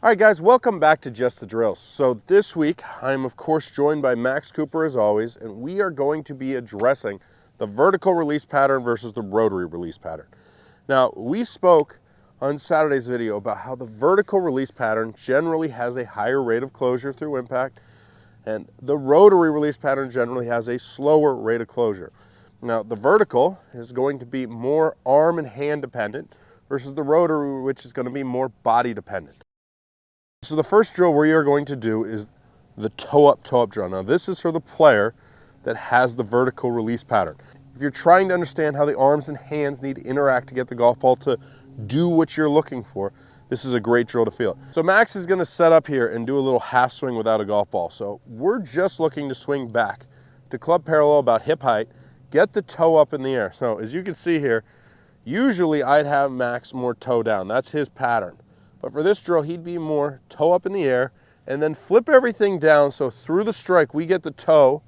All right, guys, welcome back to Just the Drills. So this week, I'm of course joined by Max Cooper as always, and we are going to be addressing the vertical release pattern versus the rotary release pattern. Now, we spoke on Saturday's video about how the vertical release pattern generally has a higher rate of closure through impact, and the rotary release pattern generally has a slower rate of closure. Now, the vertical is going to be more arm and hand dependent versus the rotary, which is going to be more body dependent. So the first drill we are going to do is the toe-up drill. Now this is for the player that has the vertical release pattern. If you're trying to understand how the arms and hands need to interact to get the golf ball to do what you're looking for, this is a great drill to feel. So Max is going to set up here and do a little half swing without a golf ball. So we're just looking to swing back to club parallel about hip height, get the toe up in the air. So as you can see here, usually I'd have Max more toe down. That's his pattern. But for this drill, he'd be more toe up in the air and then flip everything down so through the strike we get the toe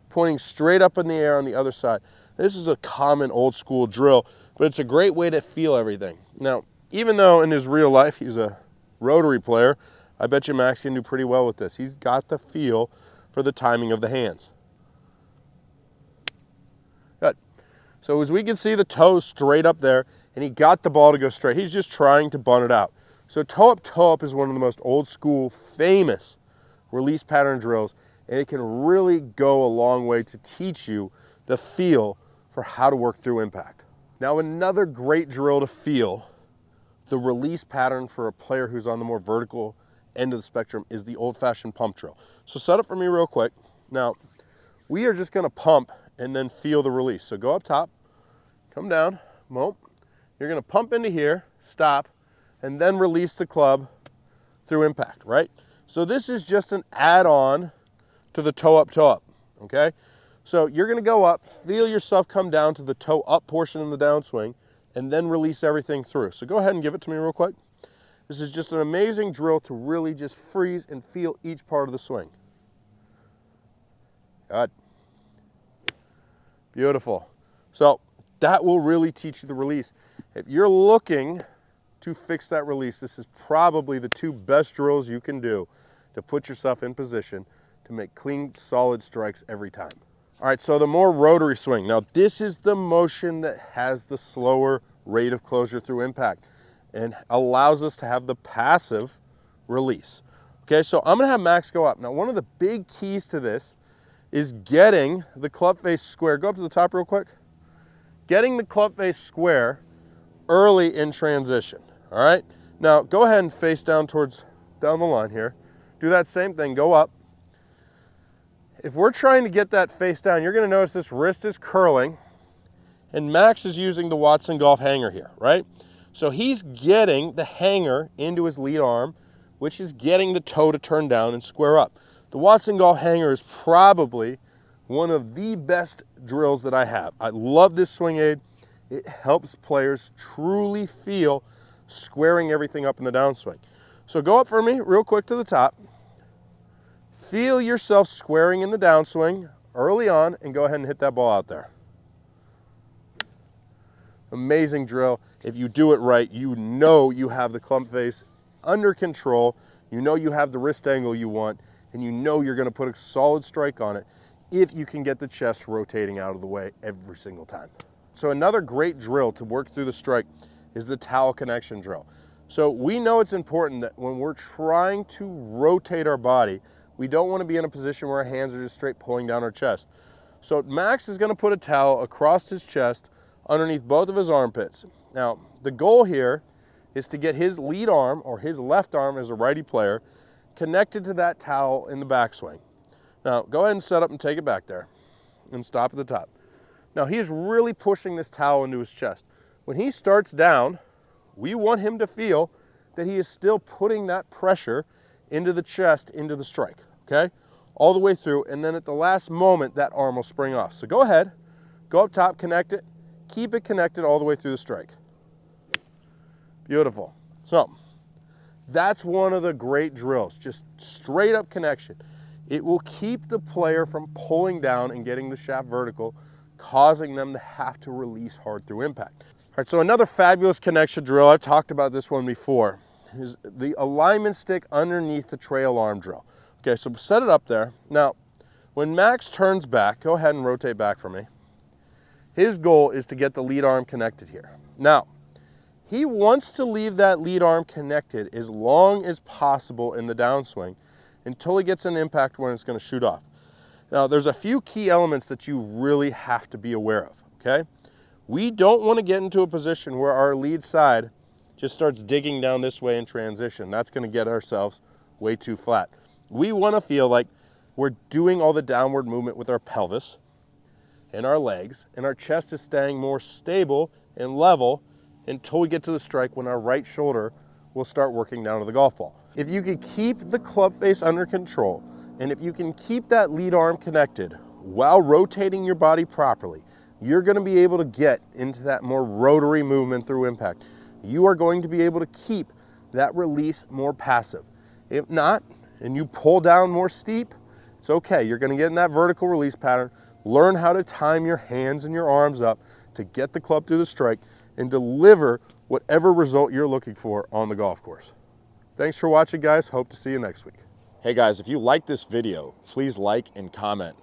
pointing straight up in the air on the other side. This is a common old school drill, but it's a great way to feel everything. Now, even though in his real life he's a rotary player, I bet you Max can do pretty well with this. He's got the feel for the timing of the hands. Good. So as we can see, the toe's straight up there, and he got the ball to go straight. He's just trying to bunt it out. So toe up is one of the most old school, famous release pattern drills, and it can really go a long way to teach you the feel for how to work through impact. Now, another great drill to feel the release pattern for a player who's on the more vertical end of the spectrum is the old-fashioned pump drill. So set up for me real quick. Now, we are just gonna pump and then feel the release. So go up top, come down, you're gonna pump into here, stop, and then release the club through impact, right? So this is just an add-on to the toe up, okay? So you're gonna go up, feel yourself come down to the toe up portion in the downswing, and then release everything through. So go ahead and give it to me real quick. This is just an amazing drill to really just freeze and feel each part of the swing. Good. Beautiful. So that will really teach you the release. If you're looking to fix that release, this is probably the two best drills you can do to put yourself in position to make clean, solid strikes every time. All right, so the more rotary swing. Now this is the motion that has the slower rate of closure through impact and allows us to have the passive release. Okay, so I'm gonna have Max go up. Now one of the big keys to this is getting the club face square. Go up to the top real quick. Getting the club face square early in transition. All right, now go ahead and face down down the line here. Do that same thing, go up. If we're trying to get that face down, you're gonna notice this wrist is curling and Max is using the Watson Golf hanger here, right? So he's getting the hanger into his lead arm, which is getting the toe to turn down and square up. The Watson Golf hanger is probably one of the best drills that I have. I love this swing aid. It helps players truly feel squaring everything up in the downswing. So go up for me real quick to the top. Feel yourself squaring in the downswing early on and go ahead and hit that ball out there. Amazing drill. If you do it right, you know you have the club face under control, you know you have the wrist angle you want, and you know you're gonna put a solid strike on it if you can get the chest rotating out of the way every single time. So another great drill to work through the strike is the towel connection drill. So we know it's important that when we're trying to rotate our body, we don't want to be in a position where our hands are just straight pulling down our chest. So Max is going to put a towel across his chest underneath both of his armpits. Now, the goal here is to get his lead arm, or his left arm as a righty player, connected to that towel in the backswing. Now, go ahead and set up and take it back there and stop at the top. Now, he's really pushing this towel into his chest. When he starts down, we want him to feel that he is still putting that pressure into the chest, into the strike, okay? All the way through, and then at the last moment, that arm will spring off. So go ahead, go up top, connect it, keep it connected all the way through the strike. Beautiful. So that's one of the great drills, just straight up connection. It will keep the player from pulling down and getting the shaft vertical, causing them to have to release hard through impact. All right, so another fabulous connection drill, I've talked about this one before, is the alignment stick underneath the trail arm drill. Okay, so set it up there. Now, when Max turns back, go ahead and rotate back for me. His goal is to get the lead arm connected here. Now, he wants to leave that lead arm connected as long as possible in the downswing until he gets an impact when it's going to shoot off. Now, there's a few key elements that you really have to be aware of, okay? We don't want to get into a position where our lead side just starts digging down this way in transition. That's going to get ourselves way too flat. We want to feel like we're doing all the downward movement with our pelvis and our legs, and our chest is staying more stable and level until we get to the strike when our right shoulder will start working down to the golf ball. If you can keep the club face under control, and if you can keep that lead arm connected while rotating your body properly, you're going to be able to get into that more rotary movement through impact. You are going to be able to keep that release more passive. If not, and you pull down more steep, it's okay. You're going to get in that vertical release pattern. Learn how to time your hands and your arms up to get the club through the strike and deliver whatever result you're looking for on the golf course. Thanks for watching, guys. Hope to see you next week. Hey guys, if you like this video, please like and comment.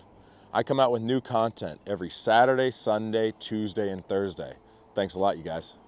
I come out with new content every Saturday, Sunday, Tuesday, and Thursday. Thanks a lot, you guys.